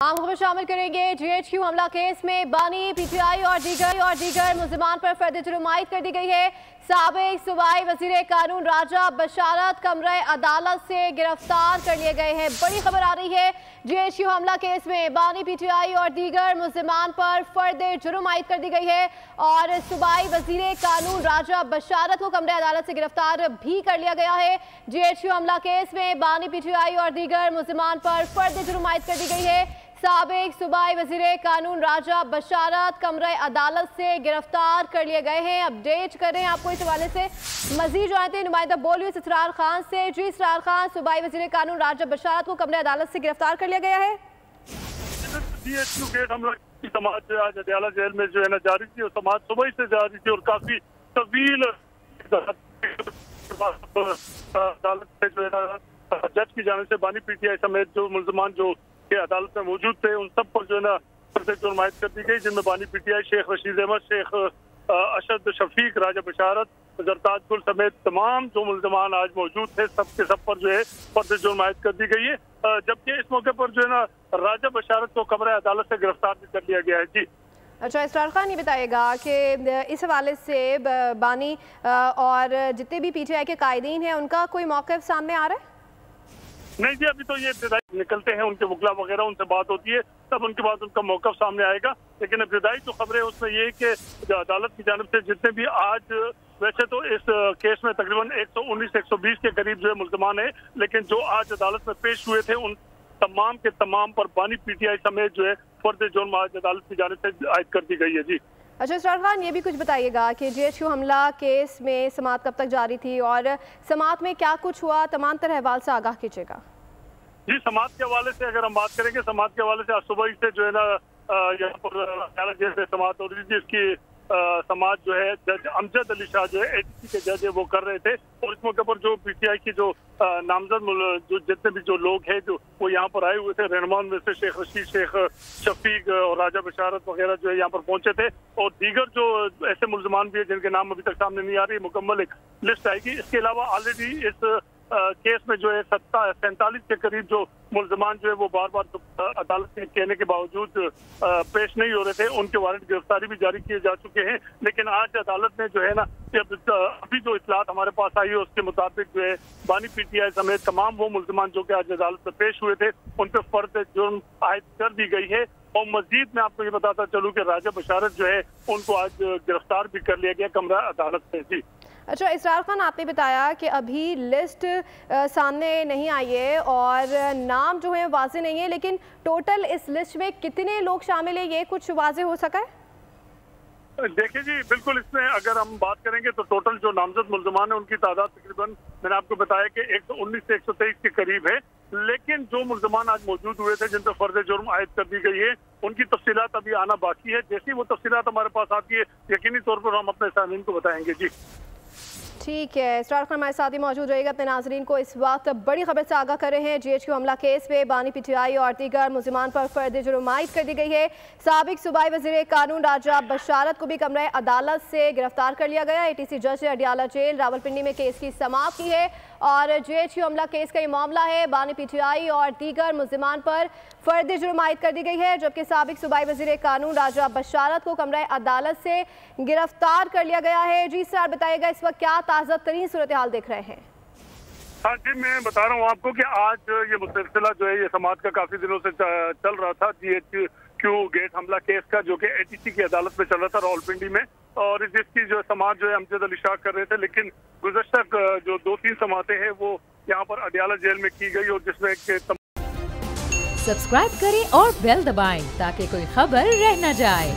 आम खबर शामिल करेंगे। GHQ हमला केस में बानी, PTI और दीगर मुल्जिमान पर फर्द जुर्म आयद कर दी गई है। साबिक सूबाई वजीर कानून राजा बशारत कमरे अदालत से गिरफ्तार कर लिए गए हैं। बड़ी खबर आ रही है, GHQ हमला केस में बानी, PTI और दीगर मुल्जिमान पर फर्द जुर्म आयद कर दी गई है और सूबाई वजीर कानून राजा बशारत को कमरे अदालत से गिरफ्तार भी कर लिया गया है। GHQ हमला केस में बानी, PTI और दीगर मुल्जिमान पर फर्द जुर्म आयद कर दी गई है। साबिक सूबाई वजीर कानून राजा बशारत कमरे अदालत से गिरफ्तार कर लिए गए हैं। अपडेट कर रहे हैं आपको इस हवाले से मजीद जानते हैं नुमाइंदा बोलिए इसरार खान से। जी इसरार खान, सूबाई वजीर कानून राजा बशारत को कमरे अदालत से गिरफ्तार कर लिया गया है। GHQ गेट हमला की समाज आज अडयाला जेल में जो है ना जारी थी और समाज सुबह से जारी थी और काफी तवील अदालत से जो है ना जज की जाने से बानी, PTI समेत जो मुल्जिमान जो के अदालत में मौजूद थे उन सब पर जो है ना जुर्म आयद कर दी गई, जिनमें बानी, PTI, शेख रशीद अहमद, शेख अशद शफीक, राजा बशारत, जरताज गुल समेत तमाम जो मुल्जिमान आज मौजूद थे सब के सब पर जो है फर्द जुर्म आयद कर दी गई है। जबकि इस मौके पर जो है ना राजा बशारत को कमरे अदालत से गिरफ्तार भी कर लिया गया है। जी अच्छा इसरार खान, ये बताइएगा कि इस हवाले से बानी और जितने भी PTI के कायदीन हैं उनका कोई मौक़िफ़ सामने आ रहा है? नहीं जी, अभी तो ये इब्तिदाई निकलते हैं, उनके वकला वगैरह उनसे बात होती है, तब उनके बाद उनका मौक़िफ़ सामने आएगा। लेकिन इब्तिदाई जो खबरें उसमें ये कि अदालत की जानिब से जितने भी आज वैसे तो इस केस में तकरीबन 119-120 के करीब जो है मुल्ज़मान है, लेकिन जो आज अदालत में पेश हुए थे उन तमाम के तमाम पर बानी, PTI समेत जो है फर्द जुर्म आज अदालत की जानिब से आयद कर दी गई है। जी अच्छा इसरार खान, ये भी कुछ बताइएगा कि GHQ हमला केस में समाअत कब तक जारी थी और समाअत में क्या कुछ हुआ, तमाम तरह अहवाल से आगाह कीजिएगा। जी समाअत के हवाले से अगर हम बात करेंगे, समाअत के हवाले से आज सुबह से जो है ना यहाँ पर जैसे समाअत हो रही थी, इसकी समाज जो है जज अमजद अली शाह जो है ATC के जज है वो कर रहे थे और इस मौके पर जो PTI की जो नामजद जो जितने भी जो लोग हैं जो वो यहाँ पर आए हुए थे, रहनुमान में से शेख रशीद, शेख शफीक और राजा बशारत वगैरह जो है यहाँ पर पहुंचे थे और दीगर जो ऐसे मुल्जिमान भी है जिनके नाम अभी तक सामने नहीं आ रही, मुकम्मल एक लिस्ट आएगी। इसके अलावा ऑलरेडी इस केस में जो है 47 के करीब जो मुल्जिमान जो है वो बार बार अदालत के कहने के बावजूद पेश नहीं हो रहे थे, उनके वारंट गिरफ्तारी भी जारी किए जा चुके हैं। लेकिन आज अदालत ने जो है ना अभी जो इतलात हमारे पास आई है उसके मुताबिक जो है बानी, PTI समेत तमाम वो मुल्जिमान जो कि आज अदालत में पेश हुए थे उन पर फर्द जुर्म आयद कर दी गई है। और मजीद मैं आपको ये बताता चलूँ कि राजा बशारत जो है उनको आज गिरफ्तार भी कर लिया गया कमरा अदालत से। जी अच्छा इसरार खान, आपने बताया कि अभी लिस्ट सामने नहीं आई है और नाम जो है वाज़ेह नहीं है, लेकिन टोटल इस लिस्ट में कितने लोग शामिल हैं ये कुछ वाज़ेह हो सका है? देखिए जी, बिल्कुल इसमें अगर हम बात करेंगे तो टोटल जो नामजद मुल्जिमान है उनकी तादाद तकरीबन मैंने आपको बताया कि 119 से 123 के करीब है। लेकिन जो मुल्जिमान आज मौजूद हुए थे जिन पर फर्द जुर्म आयद कर दी गई है उनकी तफसीलात अभी आना बाकी है। जैसी वो तफसीलात हमारे पास आती है यकीनी तौर पर हम अपने सामीन को बताएंगे। जी ठीक है, इसरार खान हमारे साथ ही मौजूद रहेगा। अपने नाजरीन को इस वक्त बड़ी खबर से आगाह कर रहे हैं। GHQ हमला केस में बानी, PTI और दीगर मुल्जिमान पर फर्द जुर्म आयद कर दी गई है। साबिक सूबाई वजीर कानून राजा बशारत को भी कमरे अदालत से गिरफ्तार कर लिया गया। ATC जज ने अडयाला जेल रावलपिंडी में केस की समाअत की है और GHQ हमला केस का ये मामला है। बानी, PTI और दीगर मुल्जिमान पर फर्द जुर्म आयद कर दी गई है, जबकि साबिक सूबाई वजीर कानून राजा बशारत को कमरे अदालत से गिरफ्तार कर लिया गया है। जी सर बताइएगा इस वक्त क्या ताज़ा तरीन सूरत हाल देख रहे हैं? हाँ जी, मैं बता रहा हूँ आपको कि आज ये मुसलसिला जो है ये समाज का काफी दिनों से चल रहा था। GHQ गेट हमला केस का जो कि ATC की अदालत में चल रहा था रावलपिंडी में, और जिसकी जो समाज जो है अमजद अली शाह कर रहे थे, लेकिन गुज़श्ता जो 2-3 समातें हैं वो यहाँ पर अडयाला जेल में की गई और जिसमें सब्सक्राइब करें और बेल दबाएं ताकि कोई खबर रह न जाए।